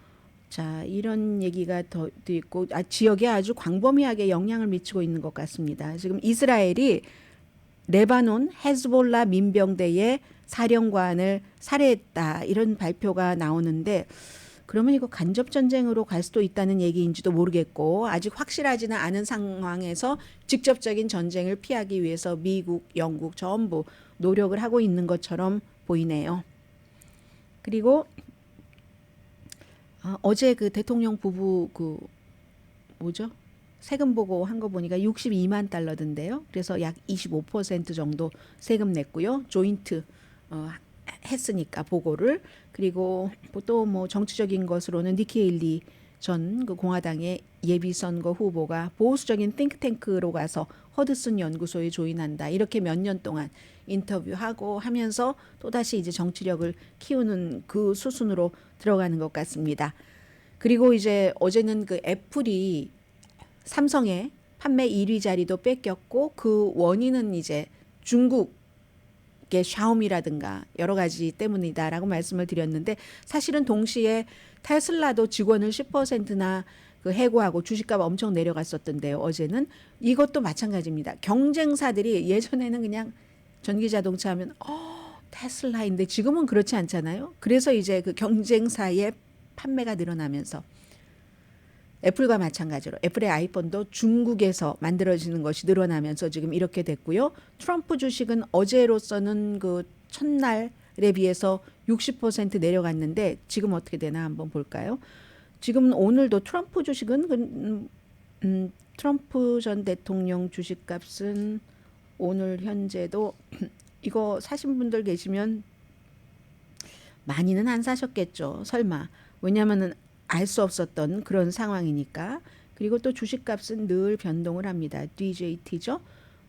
자, 이런 얘기가 더 있고 지역에 아주 광범위하게 영향을 미치고 있는 것 같습니다. 지금 이스라엘이 레바논 헤즈볼라 민병대의 사령관을 살해했다 이런 발표가 나오는데 그러면 이거 간접 전쟁으로 갈 수도 있다는 얘기인지도 모르겠고 아직 확실하지는 않은 상황에서 직접적인 전쟁을 피하기 위해서 미국, 영국 전부 노력을 하고 있는 것처럼 보이네요. 그리고 어제 그 대통령 부부 그 뭐죠? 세금 보고 한 거 보니까 62만 달러던데요. 그래서 약 25% 정도 세금 냈고요. 조인트 했으니까 보고를. 그리고 또 뭐 정치적인 것으로는 니키 헤일리 전 그 공화당의 예비선거 후보가 보수적인 띵크탱크로 가서 허드슨 연구소에 조인한다. 이렇게 몇 년 동안 인터뷰하고 하면서 또다시 이제 정치력을 키우는 그 수순으로 들어가는 것 같습니다. 그리고 이제 어제는 그 애플이 삼성의 판매 1위 자리도 뺏겼고 그 원인은 이제 중국의 샤오미라든가 여러 가지 때문이다라고 말씀을 드렸는데 사실은 동시에 테슬라도 직원을 10%나 그 해고하고 주식값 엄청 내려갔었던데요. 어제는 이것도 마찬가지입니다. 경쟁사들이 예전에는 그냥 전기 자동차 하면 테슬라인데 지금은 그렇지 않잖아요. 그래서 이제 그 경쟁사의 판매가 늘어나면서 애플과 마찬가지로 애플의 아이폰도 중국에서 만들어지는 것이 늘어나면서 지금 이렇게 됐고요. 트럼프 주식은 어제로서는 그 첫날에 비해서 60% 내려갔는데 지금 어떻게 되나 한번 볼까요? 지금 오늘도 트럼프 주식은 트럼프 전 대통령 주식값은 오늘 현재도 이거 사신 분들 계시면 많이는 안 사셨겠죠. 설마. 왜냐하면은 알 수 없었던 그런 상황이니까. 그리고 또 주식값은 늘 변동을 합니다. DJT죠.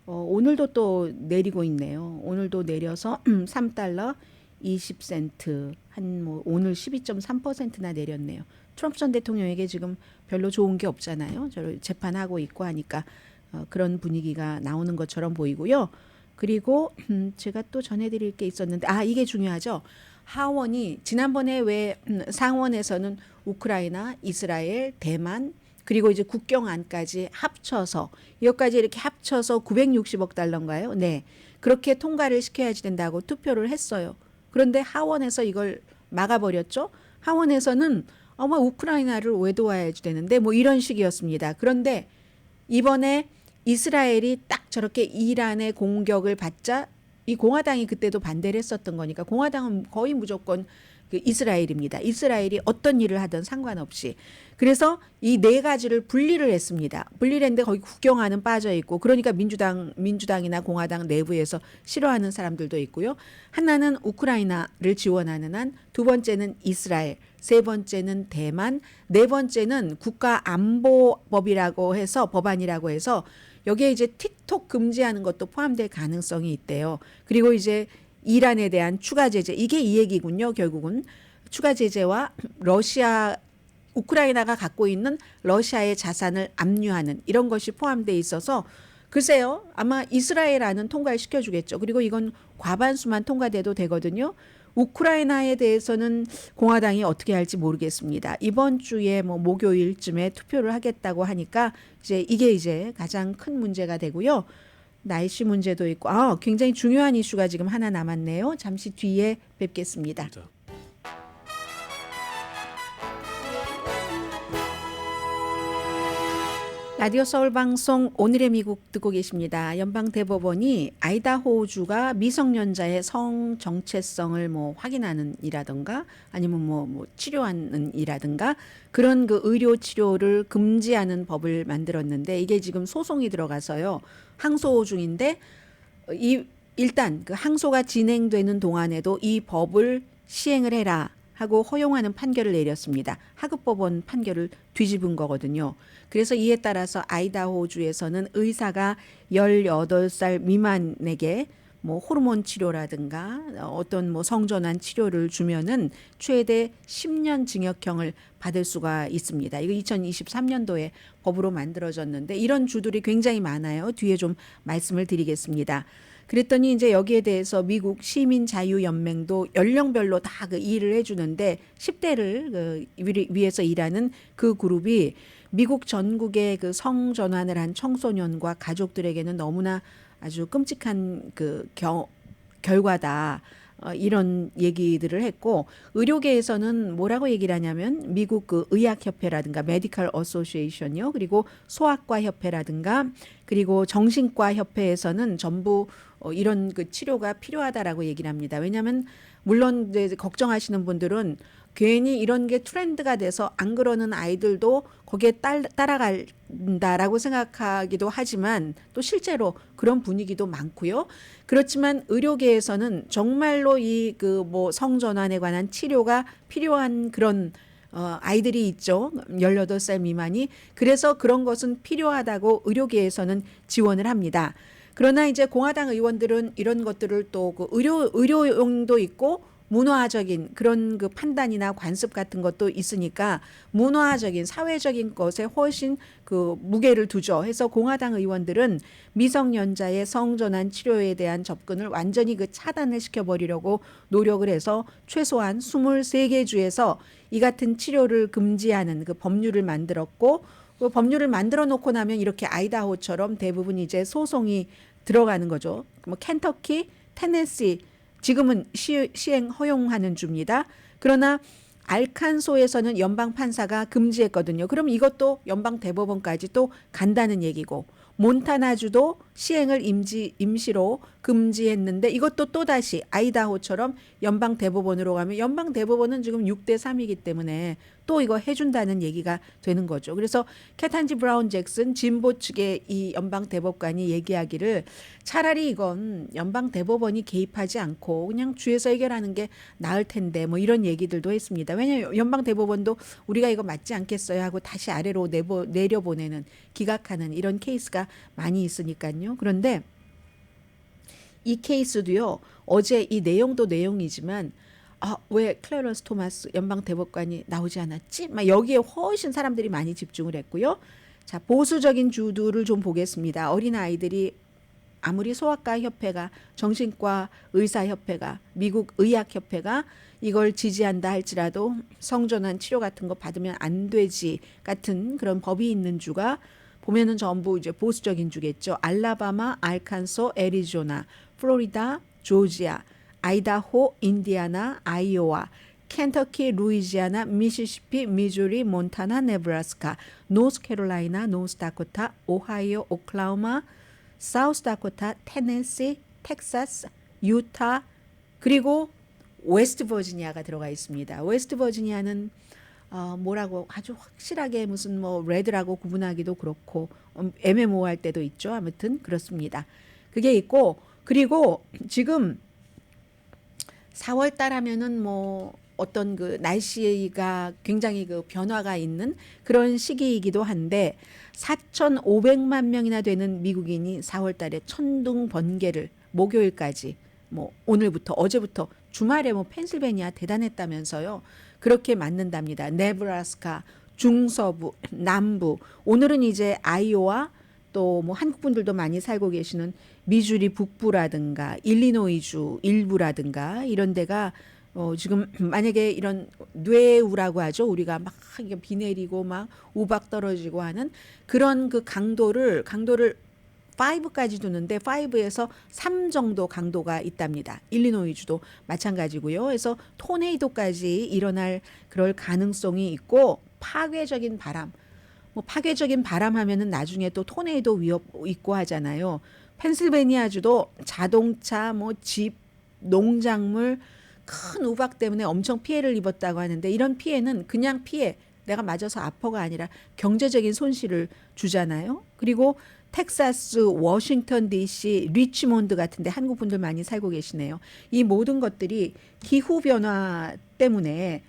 오늘도 또 내리고 있네요. 오늘도 내려서 3달러 20센트 한 뭐 오늘 12.3%나 내렸네요. 트럼프 전 대통령에게 지금 별로 좋은 게 없잖아요. 저를 재판하고 있고 하니까 그런 분위기가 나오는 것처럼 보이고요. 그리고 제가 또 전해드릴 게 있었는데 이게 중요하죠. 하원이 지난번에 왜 상원에서는 우크라이나, 이스라엘, 대만 그리고 이제 국경 안까지 합쳐서 이것까지 이렇게 합쳐서 960억 달러인가요? 네. 그렇게 통과를 시켜야지 된다고 투표를 했어요. 그런데 하원에서 이걸 막아버렸죠. 하원에서는 우크라이나를 왜 도와야지 되는데 뭐 이런 식이었습니다. 그런데 이번에 이스라엘이 딱 저렇게 이란의 공격을 받자 이 공화당이 그때도 반대를 했었던 거니까 공화당은 거의 무조건 그 이스라엘입니다. 이스라엘이 어떤 일을 하든 상관없이. 그래서 이 네 가지를 분리를 했습니다. 분리를 했는데 거기 국경화는 빠져 있고 그러니까 민주당이나 공화당 내부에서 싫어하는 사람들도 있고요. 하나는 우크라이나를 지원하는 한, 두 번째는 이스라엘, 세 번째는 대만, 네 번째는 국가안보법이라고 해서 법안이라고 해서 여기에 이제 틱톡 금지하는 것도 포함될 가능성이 있대요. 그리고 이제 이란에 대한 추가 제재, 이게 이 얘기군요. 결국은 추가 제재와 우크라이나가 갖고 있는 러시아의 자산을 압류하는 이런 것이 포함돼 있어서 글쎄요. 아마 이스라엘안은 통과를 시켜주겠죠. 그리고 이건 과반수만 통과돼도 되거든요. 우크라이나에 대해서는 공화당이 어떻게 할지 모르겠습니다. 이번 주에 뭐 목요일쯤에 투표를 하겠다고 하니까 이게 이제 가장 큰 문제가 되고요. 날씨 문제도 있고 굉장히 중요한 이슈가 지금 하나 남았네요. 잠시 뒤에 뵙겠습니다. 진짜. 라디오 서울 방송 오늘의 미국 듣고 계십니다. 연방대법원이 아이다호주가 미성년자의 성 정체성을 뭐 확인하는 이라든가 아니면 뭐 치료하는 이라든가 그런 그 의료 치료를 금지하는 법을 만들었는데 이게 지금 소송이 들어가서요. 항소 중인데 일단 그 항소가 진행되는 동안에도 이 법을 시행을 해라 하고 허용하는 판결을 내렸습니다. 하급법원 판결을 뒤집은 거거든요. 그래서 이에 따라서 아이다호주에서는 의사가 18살 미만에게 뭐 호르몬 치료라든가 어떤 뭐 성전환 치료를 주면은 최대 10년 징역형을 받을 수가 있습니다. 이거 2023년도에 법으로 만들어졌는데 이런 주들이 굉장히 많아요. 뒤에 좀 말씀을 드리겠습니다. 그랬더니 이제 여기에 대해서 미국 시민자유연맹도 연령별로 다 그 일을 해주는데 10대를 위해서 일하는 그 그룹이 미국 전국의 그 성전환을 한 청소년과 가족들에게는 너무나 아주 끔찍한 그 결과다. 이런 얘기들을 했고 의료계에서는 뭐라고 얘기를 하냐면 미국 그 의학협회라든가 메디컬 어소시에이션이요. 그리고 소아과 협회라든가 그리고 정신과 협회에서는 전부 이런 그 치료가 필요하다라고 얘기를 합니다. 왜냐하면 물론 이제 걱정하시는 분들은 괜히 이런 게 트렌드가 돼서 안 그러는 아이들도 거기에 따라간다라고 생각하기도 하지만 또 실제로 그런 분위기도 많고요. 그렇지만 의료계에서는 정말로 이 그 뭐 성전환에 관한 치료가 필요한 그런 아이들이 있죠. 18살 미만이. 그래서 그런 것은 필요하다고 의료계에서는 지원을 합니다. 그러나 이제 공화당 의원들은 이런 것들을 또 그 의료용도 있고 문화적인 그런 그 판단이나 관습 같은 것도 있으니까 문화적인 사회적인 것에 훨씬 그 무게를 두죠. 해서 공화당 의원들은 미성년자의 성전환 치료에 대한 접근을 완전히 그 차단을 시켜버리려고 노력을 해서 최소한 23개 주에서 이 같은 치료를 금지하는 그 법률을 만들었고 그 법률을 만들어 놓고 나면 이렇게 아이다호처럼 대부분 이제 소송이 들어가는 거죠. 뭐 켄터키, 테네시 지금은 시행 허용하는 주입니다. 그러나 알칸소에서는 연방 판사가 금지했거든요. 그럼 이것도 연방 대법원까지 또 간다는 얘기고 몬타나주도 시행을 임시로 금지했는데 이것도 또다시 아이다호처럼 연방 대법원으로 가면 연방 대법원은 지금 6대 3이기 때문에 또 이거 해준다는 얘기가 되는 거죠. 그래서 캐탄지 브라운 잭슨 진보 측의 이 연방 대법관이 얘기하기를 차라리 이건 연방 대법원이 개입하지 않고 그냥 주에서 해결하는 게 나을 텐데 뭐 이런 얘기들도 했습니다. 왜냐하면 연방 대법원도 우리가 이거 맞지 않겠어요 하고 다시 아래로 내려보내는 기각하는 이런 케이스가 많이 있으니까요. 그런데 이 케이스도요. 어제 이 내용도 내용이지만 왜 클래런스 토마스 연방 대법관이 나오지 않았지? 막 여기에 훨씬 사람들이 많이 집중을 했고요. 자, 보수적인 주들을 좀 보겠습니다. 어린 아이들이 아무리 소아과 협회가 정신과 의사 협회가 미국 의학 협회가 이걸 지지한다 할지라도 성전환 치료 같은 거 받으면 안 되지 같은 그런 법이 있는 주가 보면은 전부 이제 보수적인 주겠죠. 알라바마, 알칸소, 애리조나, 플로리다, 조지아, 아이다호, 인디아나, 아이오와, 켄터키, 루이지아나, 미시시피, 미주리, 몬타나, 네브라스카, 노스캐롤라이나, 노스다코타, 오하이오, 오클라호마, 사우스다코타, 테네시, 텍사스, 유타, 그리고 웨스트버지니아가 들어가 있습니다. 웨스트버지니아는 뭐라고 아주 확실하게 무슨 뭐 레드라고 구분하기도 그렇고 애매모호할 때도 있죠. 아무튼 그렇습니다. 그게 있고 그리고 지금 4월 달 하면은 뭐 어떤 그 날씨가 굉장히 그 변화가 있는 그런 시기이기도 한데 4,500만 명이나 되는 미국인이 4월 달에 천둥 번개를 목요일까지 뭐 오늘부터 어제부터 주말에 뭐 펜실베니아 대단했다면서요. 그렇게 맞는답니다. 네브라스카, 중서부, 남부. 오늘은 이제 아이오와 또 뭐 한국 분들도 많이 살고 계시는 미주리 북부라든가 일리노이주 일부라든가 이런 데가 지금 만약에 이런 뇌우라고 하죠. 우리가 막 비 내리고 막 우박 떨어지고 하는 그런 그 강도를 5까지 두는데 5에서 3 정도 강도가 있답니다. 일리노이주도 마찬가지고요. 그래서 토네이도까지 일어날 그럴 가능성이 있고 파괴적인 바람. 뭐 파괴적인 바람 하면은 나중에 또 토네이도 위협 있고 하잖아요. 펜실베니아주도 자동차, 뭐 집, 농작물 큰 우박 때문에 엄청 피해를 입었다고 하는데 이런 피해는 그냥 피해 내가 맞아서 아파가 아니라 경제적인 손실을 주잖아요. 그리고 텍사스, 워싱턴 DC, 리치몬드 같은데 한국 분들 많이 살고 계시네요. 이 모든 것들이 기후 변화 때문에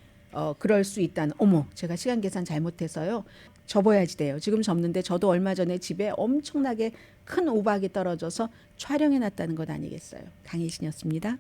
그럴 수 있다는. 어머, 제가 시간 계산 잘못해서요. 접어야지 돼요. 지금 접는데 저도 얼마 전에 집에 엄청나게 큰 우박이 떨어져서 촬영해 놨다는 것 아니겠어요. 강혜신이었습니다.